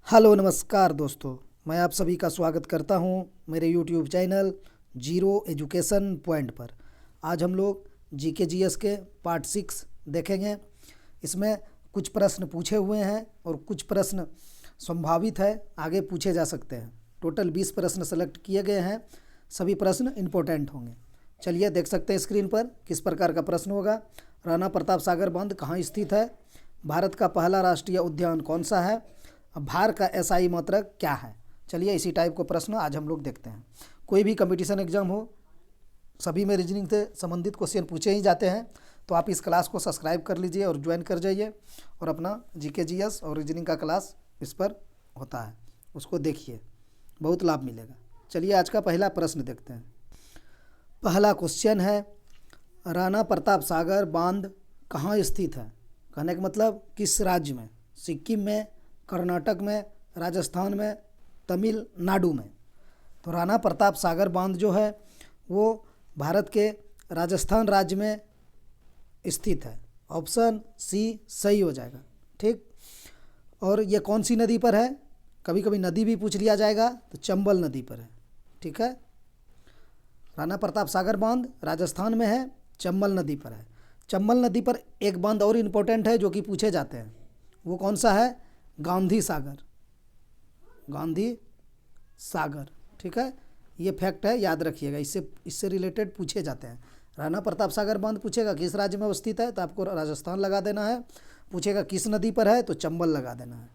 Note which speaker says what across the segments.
Speaker 1: Hello नमस्कार दोस्तों, मैं आप सभी का स्वागत करता हूं मेरे YouTube channel zero education point पर। आज हम लोग जीके जीएस के पार्ट 6 देखेंगे। इसमें कुछ प्रश्न पूछे हुए हैं और कुछ प्रश्न संभावित है आगे पूछे जा सकते हैं। टोटल 20 प्रश्न सेलेक्ट किए गए हैं। सभी प्रश्न इम्पोर्टेंट होंगे। चलिए देख सकते हैं स्क्रीन पर किस प्रकार का प्रश्न होगा। राणा प्रताप सागर बांध कहाँ स्थित है? भारत का पहला राष्ट्रीय उद्यान कौन सा है? भार का एसआई मात्रक क्या है? चलिए इसी टाइप को प्रश्न आज हम लोग देखते हैं। कोई भी कंपटीशन एग्जाम हो, सभी में रीजनिंग से संबंधित क्वेश्चन पूछे ही जाते हैं। तो आप इस क्लास को सब्सक्राइब कर लीजिए और ज्वाइन कर जाइए और अपना जीके जीएस और रीजनिंग का क्लास इस पर होता है, उसको देखिए, बहुत लाभ मिलेगा। चलिए आज का पहला प्रश्न देखते हैं। पहला क्वेश्चन है, राणा प्रताप सागर बांध कहाँ स्थित है? कहने का मतलब किस राज्य में? सिक्किम में, कर्नाटक में, राजस्थान में, तमिलनाडु में। तो राणा प्रताप सागर बांध जो है वो भारत के राजस्थान राज्य में स्थित है। ऑप्शन सी सही हो जाएगा। ठीक। और ये कौन सी नदी पर है? कभी कभी नदी भी पूछ लिया जाएगा, तो चंबल नदी पर है। ठीक है, राणा प्रताप सागर बांध राजस्थान में है, चंबल नदी पर है। चंबल नदी पर एक बांध और इम्पोर्टेंट है जो कि पूछे जाते हैं। वो कौन सा है? गांधी सागर। गांधी सागर। ठीक है, ये फैक्ट है, याद रखिएगा। इससे रिलेटेड पूछे जाते हैं। राणा प्रताप सागर बांध पूछेगा किस राज्य में स्थित है, तो आपको राजस्थान लगा देना है। पूछेगा किस नदी पर है, तो चंबल लगा देना है।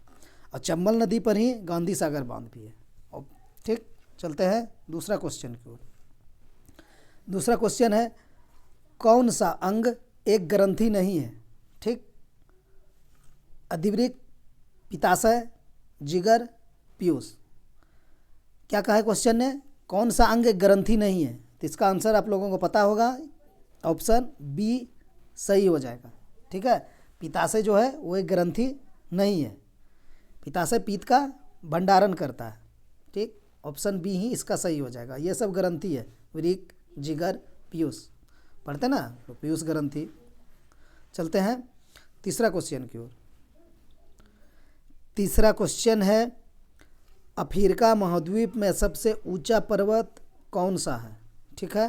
Speaker 1: और चंबल नदी पर ही गांधी सागर बांध भी है। और ठीक, चलते हैं दूसरा क्वेश्चन की ओर। दूसरा क्वेश्चन है, कौन सा अंग एक ग्रंथि नहीं है? ठीक, अधिवृक्क, पित्ताशय, जिगर, पीयूष। क्या कहा है क्वेश्चन ने? कौन सा अंग एक ग्रंथि नहीं है? तो इसका आंसर आप लोगों को पता होगा, ऑप्शन बी सही हो जाएगा। ठीक है, पित्ताशय जो है वो एक ग्रंथि नहीं है। पित्ताशय पित्त का भंडारण करता है। ठीक, ऑप्शन बी ही इसका सही हो जाएगा। ये सब ग्रंथि है, वृक्क, जिगर, पीयूष। पढ़ते ना, तो पीयूष ग्रंथि। चलते हैं तीसरा क्वेश्चन की ओर। तीसरा क्वेश्चन है, अफ्रीका महाद्वीप में सबसे ऊंचा पर्वत कौन सा है? ठीक है,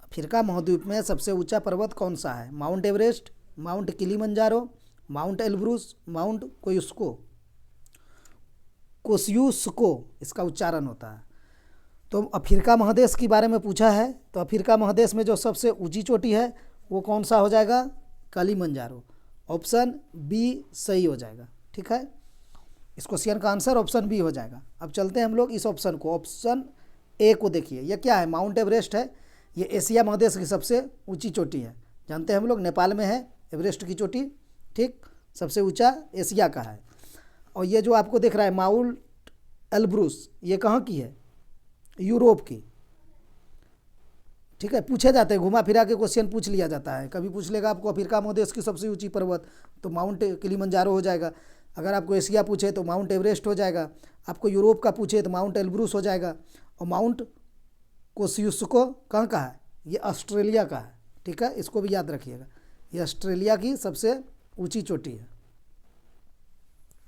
Speaker 1: अफ्रीका महाद्वीप में सबसे ऊंचा पर्वत कौन सा है? Mount Everest, Mount Kilimanjaro, Mount Elbrus, Mount Kosciuszko. Kosciuszko इसका उच्चारण होता है। तो अफ्रीका महादेश के बारे में पूछा है, तो अफ्रीका महादेश में जो सबसे ऊंची चोटी है वो कौन सा हो जाएगा? किलिमंजारो। ऑप्शन बी सही हो जाएगा। ठीक है, इस क्वेश्चन का आंसर ऑप्शन बी हो जाएगा। अब चलते हैं हम लोग इस ऑप्शन को, ऑप्शन ए को देखिए। यह क्या है? माउंट एवरेस्ट है। ये एशिया महादेश की सबसे ऊंची चोटी है। जानते हैं हम लोग, नेपाल में है एवरेस्ट की चोटी। ठीक, सबसे ऊंचा एशिया का है। और ये जो आपको दिख रहा है माउंट एल्ब्रूस, ये कहाँ की है? यूरोप की। ठीक है, पूछे जाते हैं, घुमा फिरा के क्वेश्चन पूछ लिया जाता है। कभी पूछ लेगा आपको अफ्रीका महादेश की सबसे ऊंची पर्वत, तो माउंट किलिमंजारो हो जाएगा। अगर आपको एशिया पूछे तो माउंट एवरेस्ट हो जाएगा। आपको यूरोप का पूछे तो माउंट एल्ब्रूस हो जाएगा। और माउंट कोस्युस्को कहाँ का है? ये ऑस्ट्रेलिया का है। ठीक है, इसको भी याद रखिएगा, ये ऑस्ट्रेलिया की सबसे ऊंची चोटी है।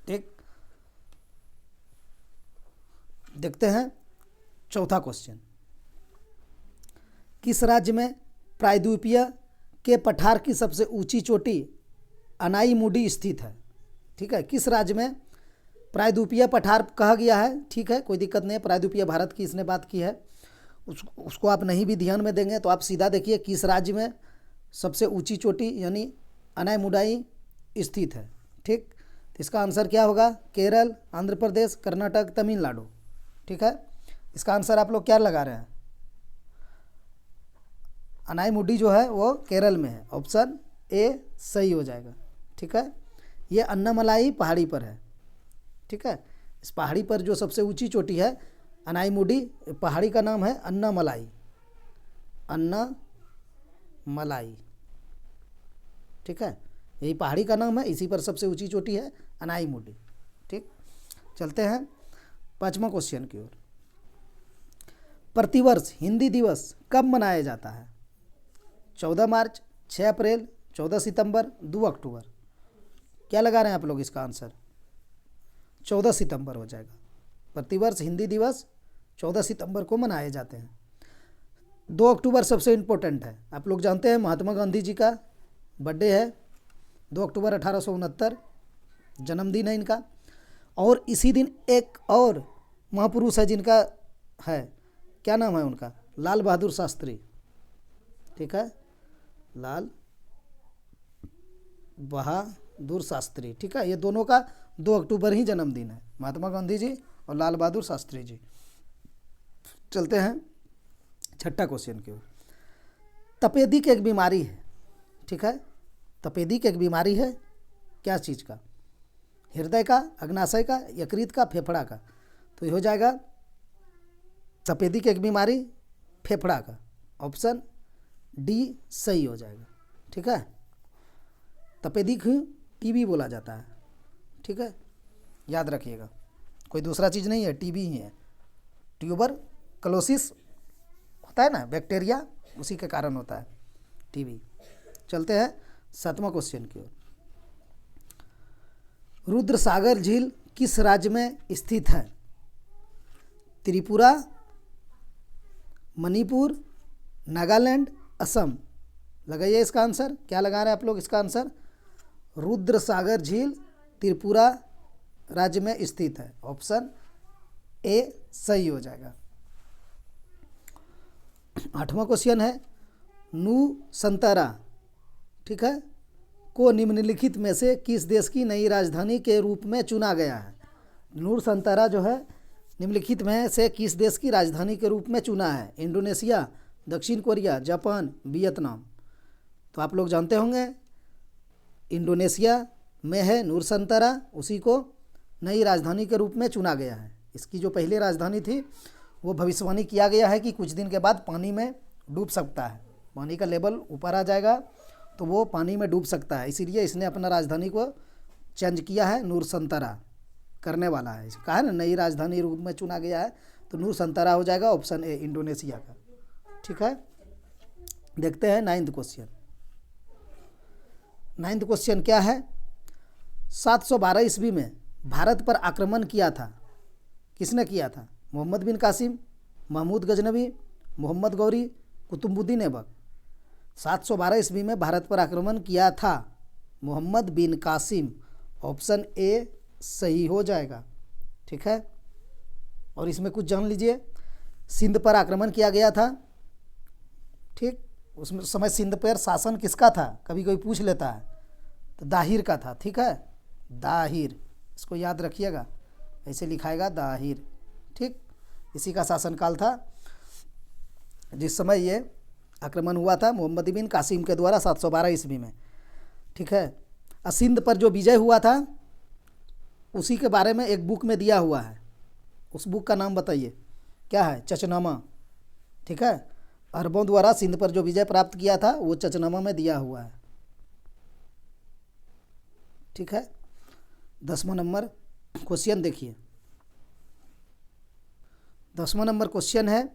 Speaker 1: ठीक, देखते हैं चौथा क्वेश्चन। किस राज्य में प्रायद्वीपीय के पठार की सबसे ऊंची चोटी अनाईमुडी स्थित है? ठीक है, किस राज्य में प्रायद्वीपीय पठार कहा गया है? ठीक है, कोई दिक्कत नहीं है, प्रायद्वीपीय भारत की इसने बात की है। उसको आप नहीं भी ध्यान में देंगे तो आप सीधा देखिए किस राज्य में सबसे ऊंची चोटी यानी अनाईमुडाई स्थित है। ठीक, तो इसका आंसर क्या होगा? केरल, आंध्र प्रदेश, कर्नाटक, तमिलनाडु। ठीक है, इसका आंसर आप लोग क्या लगा रहे हैं? अनाईमुडी जो है वो केरल में है। ऑप्शन ए सही हो जाएगा। ठीक है, ये अन्नामलाई पहाड़ी पर है। ठीक है, इस पहाड़ी पर जो सबसे ऊंची चोटी है अनाईमुडी, पहाड़ी का नाम है अन्नामलाई। अन्नामलाई। ठीक है, यही पहाड़ी का नाम है, इसी पर सबसे ऊंची चोटी है अनाईमुडी। ठीक, चलते हैं पांचवा क्वेश्चन की ओर। प्रतिवर्ष हिंदी दिवस कब मनाया जाता है? 14 मार्च, 6 अप्रैल, 14 सितंबर, 2 अक्टूबर। क्या लगा रहे हैं आप लोग इसका आंसर? 14 सितंबर हो जाएगा। प्रतिवर्ष हिंदी दिवस 14 सितंबर को मनाए जाते हैं। 2 अक्टूबर सबसे इम्पोर्टेंट है, आप लोग जानते हैं महात्मा गांधी जी का बर्थडे है, 2 अक्टूबर 1869 जन्मदिन है इनका। और इसी दिन एक और महापुरुष है जिनका है, क्या नाम है उनका, लाल बहादुर शास्त्री, ठीक है, लाल बहादुर शास्त्री, ठीक है। ये दोनों का 2 अक्टूबर ही जन्मदिन है, महात्मा गांधी जी और लाल बहादुर शास्त्री जी। चलते हैं छठा क्वेश्चन की ओर। तपेदिक एक बीमारी है, ठीक है, तपेदिक एक बीमारी है, क्या चीज़ का, हृदय का, अग्नाशय का, यकृत का, फेफड़ा का। तो ये हो जाएगा तपेदिक एक बीमारी फेफड़ा का, ऑप्शन डी सही हो जाएगा, ठीक है। तपेदिक टीबी बोला जाता है, ठीक है, याद रखिएगा, कोई दूसरा चीज़ नहीं है, टीबी ही है। ट्यूबर क्लोसिस होता है ना बैक्टीरिया, उसी के कारण होता है टीबी। चलते हैं 7वां क्वेश्चन की ओर। रुद्रसागर झील किस राज्य में स्थित है? त्रिपुरा, मणिपुर, नागालैंड, असम। लगाइए इसका आंसर, क्या लगा रहे हैं आप लोग इसका आंसर? रुद्रसागर झील त्रिपुरा राज्य में स्थित है, ऑप्शन ए सही हो जाएगा। 8वां क्वेश्चन है, नू संतरा, ठीक है, को निम्नलिखित में से किस देश की नई राजधानी के रूप में चुना गया है? नूर संतरा जो है निम्नलिखित में से किस देश की राजधानी के रूप में चुना है? इंडोनेशिया, दक्षिण कोरिया, जापान, वियतनाम। तो आप लोग जानते होंगे इंडोनेशिया में है नूर संतरा, उसी को नई राजधानी के रूप में चुना गया है। इसकी जो पहली राजधानी थी वो भविष्यवाणी किया गया है कि कुछ दिन के बाद पानी में डूब सकता है, पानी का लेवल ऊपर आ जाएगा तो वो पानी में डूब सकता है, इसीलिए इसने अपना राजधानी को चेंज किया है, नूर संतरा करने वाला है। कहा है ना नई राजधानी रूप में चुना गया है, तो नूर संतरा हो जाएगा, ऑप्शन ए इंडोनेशिया का, ठीक है। देखते हैं 9वां क्वेश्चन। 9वां क्वेश्चन क्या है? 712 ईस्वी में भारत पर आक्रमण किया था, किसने किया था? मोहम्मद बिन कासिम, महमूद गजनवी, मोहम्मद गौरी, कुतुबुद्दीन ऐबक। 712 ईस्वी में भारत पर आक्रमण किया था मोहम्मद बिन कासिम, ऑप्शन ए सही हो जाएगा, ठीक है। और इसमें कुछ जान लीजिए, सिंध पर आक्रमण किया गया था, ठीक, उसमें समय सिंध पर शासन किसका था, कभी कोई पूछ लेता है, तो दाहिर का था, ठीक है, दाहिर, इसको याद रखिएगा, ऐसे लिखाएगा दाहिर, ठीक, इसी का शासनकाल था जिस समय ये आक्रमण हुआ था मोहम्मद बिन कासिम के द्वारा 712 ईस्वी में, ठीक है। और सिंध पर जो विजय हुआ था उसी के बारे में एक बुक में दिया हुआ है, उस बुक का नाम बताइए, क्या है? चचनामा, ठीक है। अरबों द्वारा सिंध पर जो विजय प्राप्त किया था वो चचनामा में दिया हुआ है, ठीक है। 10वां नंबर क्वेश्चन देखिए। 10वां नंबर क्वेश्चन है,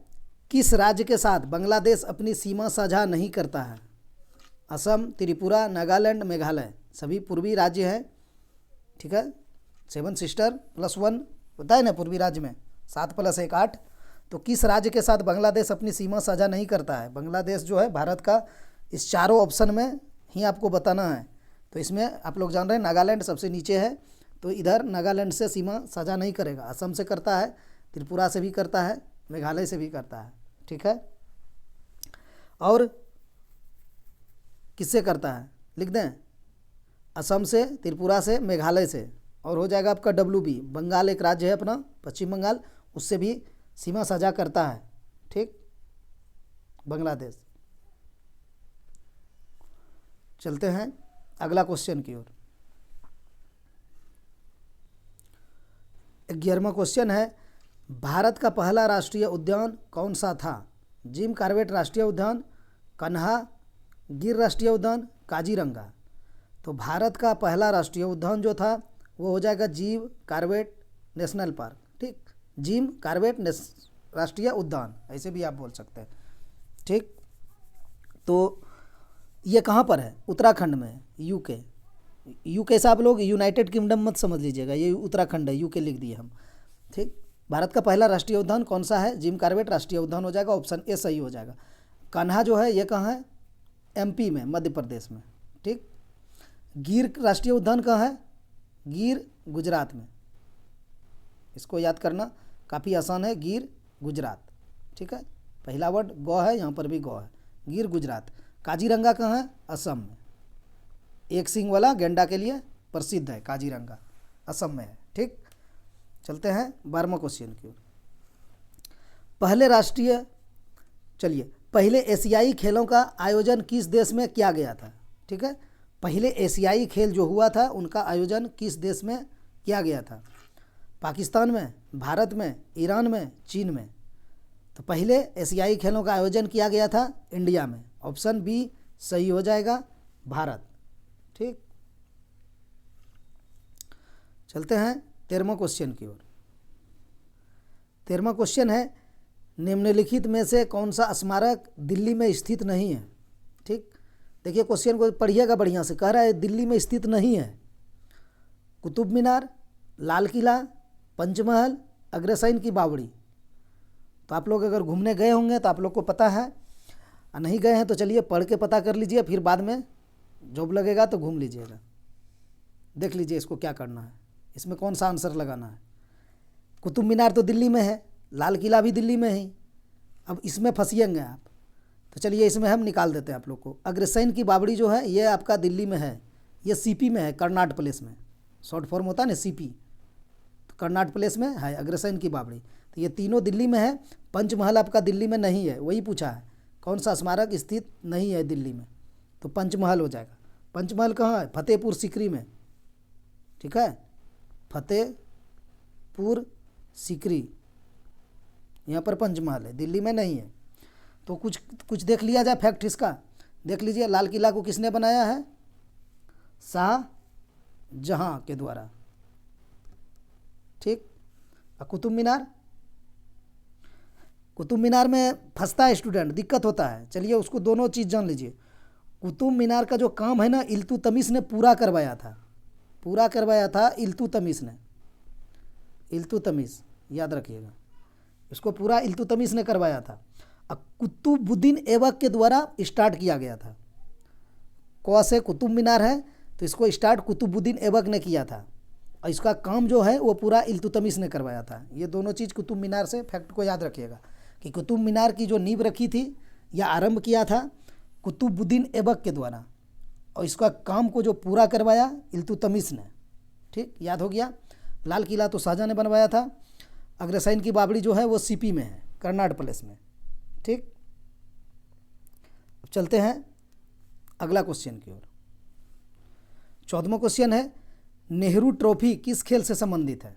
Speaker 1: किस राज्य के साथ बांग्लादेश अपनी सीमा साझा नहीं करता है? असम, त्रिपुरा, नागालैंड, मेघालय, सभी पूर्वी राज्य हैं, ठीक है। 7 सिस्टर +1 होता है ना पूर्वी राज्य में, 7 + 1 8। तो किस राज्य के साथ बांग्लादेश अपनी सीमा साझा नहीं करता है? बांग्लादेश जो है भारत का इस चारों ऑप्शन में ही आपको बताना है। तो इसमें आप लोग जान रहे हैं नागालैंड सबसे नीचे है, तो इधर नागालैंड से सीमा साझा नहीं करेगा, असम से करता है, त्रिपुरा से भी करता है, मेघालय से भी करता है, ठीक है। और किससे करता है लिख दें, असम से, त्रिपुरा से, मेघालय से, और हो जाएगा आपका WB, बंगाल एक राज्य है अपना, पश्चिम बंगाल, उससे भी सीमा साझा करता है, ठीक, बांग्लादेश। चलते हैं अगला क्वेश्चन की ओर। 11वां क्वेश्चन है, भारत का पहला राष्ट्रीय उद्यान कौन सा था? जिम कॉर्बेट राष्ट्रीय उद्यान, कन्हा गिर राष्ट्रीय उद्यान, काजीरंगा। तो भारत का पहला राष्ट्रीय उद्यान जो था वो हो जाएगा जिम कॉर्बेट नेशनल पार्क, ठीक, जिम कॉर्बेट राष्ट्रीय उद्यान, ऐसे भी आप बोल सकते हैं, ठीक। तो ये कहाँ पर है? उत्तराखंड में, UK, यू कैसा आप लोग यूनाइटेड किंगडम मत समझ लीजिएगा, ये उत्तराखंड है, यूके लिख दिए हम। ठीक। भारत का पहला राष्ट्रीय उद्यान कौन सा है? जिम कॉर्बेट राष्ट्रीय उद्यान हो जाएगा, ऑप्शन ए सही हो जाएगा। कान्हा जो है ये कहाँ है? एमपी में, मध्य प्रदेश में। ठीक। गिर राष्ट्रीय उद्यान कहाँ है? गिर गुजरात में। इसको याद करना काफ़ी आसान है, गिर गुजरात। ठीक है, पहला वर्ड गौ है, यहाँ पर भी गौ है, गिर गुजरात। काजीरंगा कहाँ है? असम में। एक सींग वाला गेंडा के लिए प्रसिद्ध है काजीरंगा, असम में है। ठीक। चलते हैं 12वां क्वेश्चन की ओर। पहले एशियाई खेलों का आयोजन किस देश में किया गया था? ठीक है, पहले एशियाई खेल जो हुआ था उनका आयोजन किस देश में किया गया था? पाकिस्तान में, भारत में, ईरान में, चीन में। तो पहले एशियाई खेलों का आयोजन किया गया था इंडिया में, ऑप्शन बी सही हो जाएगा, भारत। ठीक। चलते हैं 13वां क्वेश्चन की ओर। 13वां क्वेश्चन है, निम्नलिखित में से कौन सा स्मारक दिल्ली में स्थित नहीं है? ठीक, देखिए क्वेश्चन को पढ़िएगा बढ़िया से। कह रहा है दिल्ली में स्थित नहीं है। कुतुब मीनार, लाल किला, पंचमहल, अग्रसेन की बावड़ी। तो आप लोग अगर घूमने गए होंगे तो आप लोग को पता है, और नहीं गए हैं तो चलिए पढ़ के पता कर लीजिए, फिर बाद में जॉब लगेगा तो घूम लीजिएगा। देख लीजिए इसको क्या करना है, इसमें कौन सा आंसर लगाना है। कुतुब मीनार तो दिल्ली में है, लाल किला भी दिल्ली में है। अब इसमें फंसिएंगे आप, तो चलिए इसमें हम निकाल देते हैं आप लोग को। अग्रसेन की बावड़ी जो है ये आपका दिल्ली में है, ये सीपी में है, कर्नाट प्लेस में। शॉर्ट फॉर्म होता है ना सीपी, तो कर्नाट प्लेस में है अग्रसेन की बावड़ी। तो ये तीनों दिल्ली में है। पंचमहल आपका दिल्ली में नहीं है, वही पूछा है कौन सा स्मारक स्थित नहीं है दिल्ली में, तो पंचमहल हो जाएगा। पंचमहल कहाँ है? फतेहपुर सीकरी में। ठीक है, फतेहपुर सीकरी, यहाँ पर पंचमहल है, दिल्ली में नहीं है। तो कुछ देख लिया जाए फैक्ट इसका। देख लीजिए, लाल किला को किसने बनाया है? शाहजहां के द्वारा। ठीक। कुतुब मीनार, कुतुब मीनार में फंसता है स्टूडेंट, दिक्कत होता है। चलिए उसको दोनों चीज़ जान लीजिए। कुतुब मीनार का जो काम है ना, इल्तुतमिश ने पूरा करवाया था, पूरा करवाया था इल्तुतमिश ने। इल्तुतमिश याद रखिएगा, इसको पूरा इल्तुतमिश ने करवाया था। अब कुतुबुद्दीन ऐबक के द्वारा स्टार्ट किया गया था। क से कुतुब मीनार है, तो इसको स्टार्ट कुतुबुद्दीन ऐबक ने किया था, और इसका काम जो है वो पूरा इल्तुतमिश ने करवाया था। ये दोनों चीज़ कुतुब मीनार से फैक्ट को याद रखिएगा कि कुतुब मीनार की जो नींव रखी थी या आरंभ किया था कुतुबुद्दीन ऐबक के द्वारा, और इसका काम को जो पूरा करवाया इल्तुतमिश ने। ठीक, याद हो गया। लाल किला तो शाहजहां ने बनवाया था। अग्रसेन की बावड़ी जो है वो सीपी में है, कर्नाट प्लेस में। ठीक। अब चलते हैं अगला क्वेश्चन की ओर। 14वां क्वेश्चन है, नेहरू ट्रॉफी किस खेल से संबंधित है?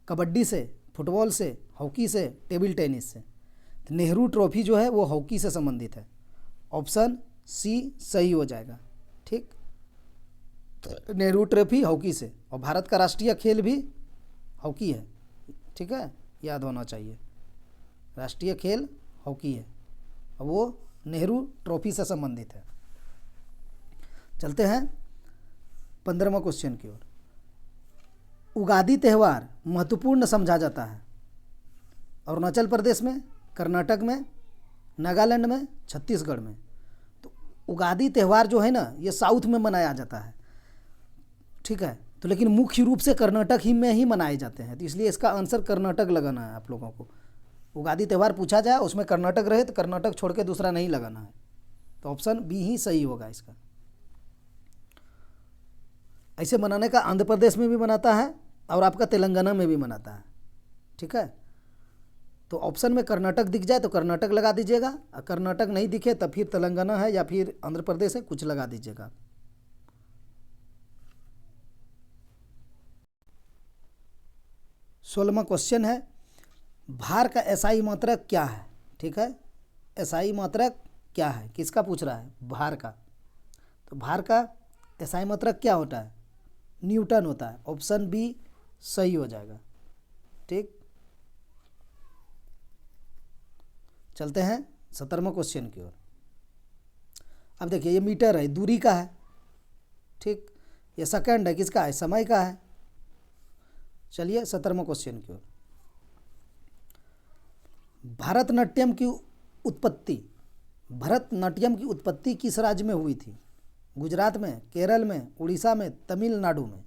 Speaker 1: कबड्डी से, फुटबॉल से, हॉकी से, टेबल टेनिस से। तो नेहरू ट्रॉफी जो है वो हॉकी से संबंधित है, ऑप्शन सी सही हो जाएगा। ठीक, नेहरू ट्रॉफी हॉकी से, और भारत का राष्ट्रीय खेल भी हॉकी है। ठीक है, याद होना चाहिए, राष्ट्रीय खेल हॉकी है, और वो नेहरू ट्रॉफी से संबंधित है। चलते हैं 15वां क्वेश्चन की ओर। उगादी त्यौहार महत्वपूर्ण समझा जाता है अरुणाचल प्रदेश में, कर्नाटक में, नागालैंड में, छत्तीसगढ़ में। तो उगादी त्यौहार जो है ना ये साउथ में मनाया जाता है। ठीक है, तो लेकिन मुख्य रूप से कर्नाटक ही में ही मनाए जाते हैं, तो इसलिए इसका आंसर कर्नाटक लगाना है आप लोगों को। उगादी त्यौहार पूछा जाए उसमें कर्नाटक रहे तो कर्नाटक छोड़ के दूसरा नहीं लगाना है, तो ऑप्शन बी ही सही होगा इसका। ऐसे मनाने का आंध्र प्रदेश में भी मनाता है और आपका तेलंगाना में भी मनाता है। ठीक है, तो ऑप्शन में कर्नाटक दिख जाए तो कर्नाटक लगा दीजिएगा, और कर्नाटक नहीं दिखे तब फिर तेलंगाना है या फिर आंध्र प्रदेश है, कुछ लगा दीजिएगा। 16वां क्वेश्चन है, भार का एसआई मात्रक क्या है? ठीक है, एसआई मात्रक क्या है, किसका पूछ रहा है? भार का। तो भार का एसआई मात्रक क्या होता है? न्यूटन होता है, ऑप्शन बी सही हो जाएगा। ठीक, चलते हैं 17वां क्वेश्चन की ओर। अब देखिए ये मीटर है, दूरी का है। ठीक, ये सेकंड है, किसका है? समय का है। चलिए 17वां क्वेश्चन की ओर। भरतनाट्यम की उत्पत्ति किस राज्य में हुई थी? गुजरात में, केरल में, उड़ीसा में, तमिलनाडु में?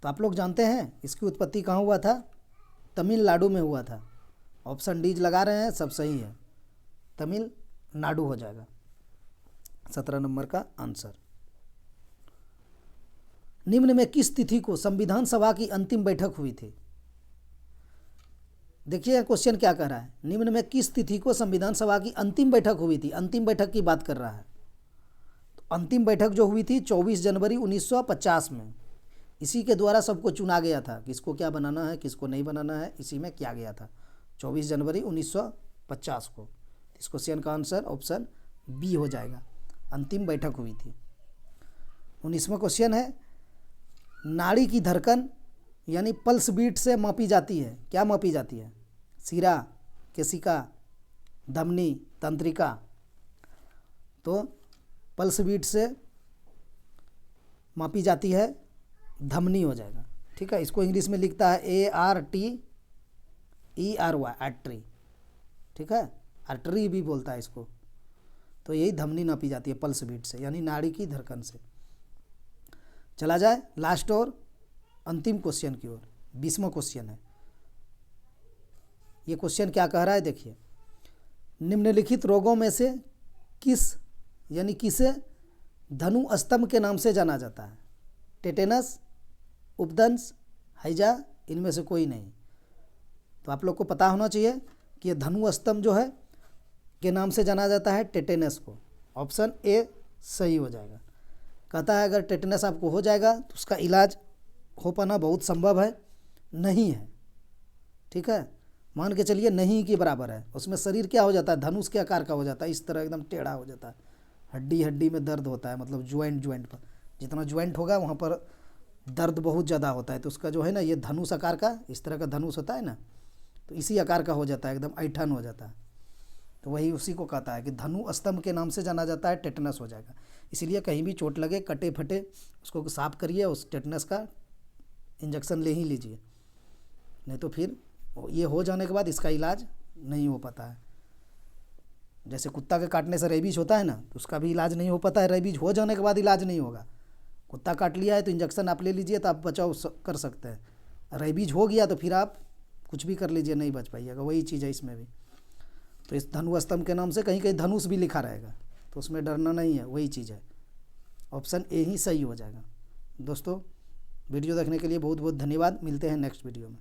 Speaker 1: तो आप लोग जानते हैं इसकी उत्पत्ति कहाँ हुआ था? तमिलनाडु में हुआ था। ऑप्शन डी लगा रहे हैं, सब सही है, तमिलनाडु हो जाएगा 17 नंबर का आंसर। निम्न में किस तिथि को संविधान सभा की अंतिम बैठक हुई थी? देखिए क्वेश्चन क्या कह रहा है, निम्न में किस तिथि को संविधान सभा की अंतिम बैठक हुई थी? अंतिम बैठक की बात कर रहा है। तो अंतिम बैठक जो हुई थी 24 जनवरी 1950 में, इसी के द्वारा सबको चुना गया था, किसको क्या बनाना है, किसको नहीं बनाना है, इसी में किया गया था 24 जनवरी 1950 को। इस क्वेश्चन का आंसर ऑप्शन बी हो जाएगा, अंतिम बैठक हुई थी। 19वां क्वेश्चन है, नाड़ी की धड़कन यानी पल्स बीट से मापी जाती है, क्या मापी जाती है? सिरा, केशिका, धमनी, तंत्रिका? तो पल्स बीट से मापी जाती है धमनी हो जाएगा, ठीक है। इसको इंग्लिश में लिखता है ARTERY, आर्टरी, ठीक है, आर्टरी भी बोलता है इसको। तो यही धमनी नापी जाती है पल्स बीट से, यानी नाड़ी की धड़कन से। चला जाए लास्ट और अंतिम क्वेश्चन की ओर, 20वां क्वेश्चन है। ये क्वेश्चन क्या कह रहा है देखिए, निम्नलिखित रोगों में से किसे धनु स्तंभ के नाम से जाना जाता है? टेटेनस, उपदंश, हैजा, इनमें से कोई नहीं। तो आप लोग को पता होना चाहिए कि ये धनु स्तंभ जो है के नाम से जाना जाता है टेटेनस को। ऑप्शन ए सही हो जाएगा। कहता है अगर टेटेनस आपको हो जाएगा तो उसका इलाज हो पाना बहुत संभव है, नहीं है, ठीक है। मान के चलिए नहीं के बराबर है। उसमें शरीर क्या हो जाता है? धनुष के आकार का हो जाता है, इस तरह एकदम टेढ़ा हो जाता है, हड्डी में दर्द होता है, मतलब ज्वाइंट पर जितना ज्वाइंट होगा वहाँ पर दर्द बहुत ज़्यादा होता है। तो उसका जो है ना, ये धनुष आकार का, इस तरह का धनुष होता है ना, तो इसी आकार का हो जाता है, एकदम ऐठन हो जाता है। तो वही उसी को कहता है कि धनु स्तंभ के नाम से जाना जाता है, टेटनस हो जाएगा। इसीलिए कहीं भी चोट लगे, कटे फटे, उसको साफ करिए, उस टेटनस का इंजेक्शन ले ही लीजिए, नहीं तो फिर ये हो जाने के बाद इसका इलाज नहीं हो पाता है। जैसे कुत्ता के काटने से रेबीज होता है ना, तो उसका भी इलाज नहीं हो पाता है, रेबीज हो जाने के बाद इलाज नहीं होगा। कुत्ता काट लिया है तो इंजेक्शन आप ले लीजिए तो आप बचाव कर सकते हैं। रेबीज हो गया तो फिर आप कुछ भी कर लीजिए, नहीं बच पाइएगा। वही चीज़ है इसमें भी। तो इस धनु स्तंभ के नाम से कहीं कहीं धनुष भी लिखा रहेगा, तो उसमें डरना नहीं है, वही चीज़ है। ऑप्शन ए ही सही हो जाएगा। दोस्तों वीडियो देखने के लिए बहुत बहुत धन्यवाद। मिलते हैं नेक्स्ट वीडियो में।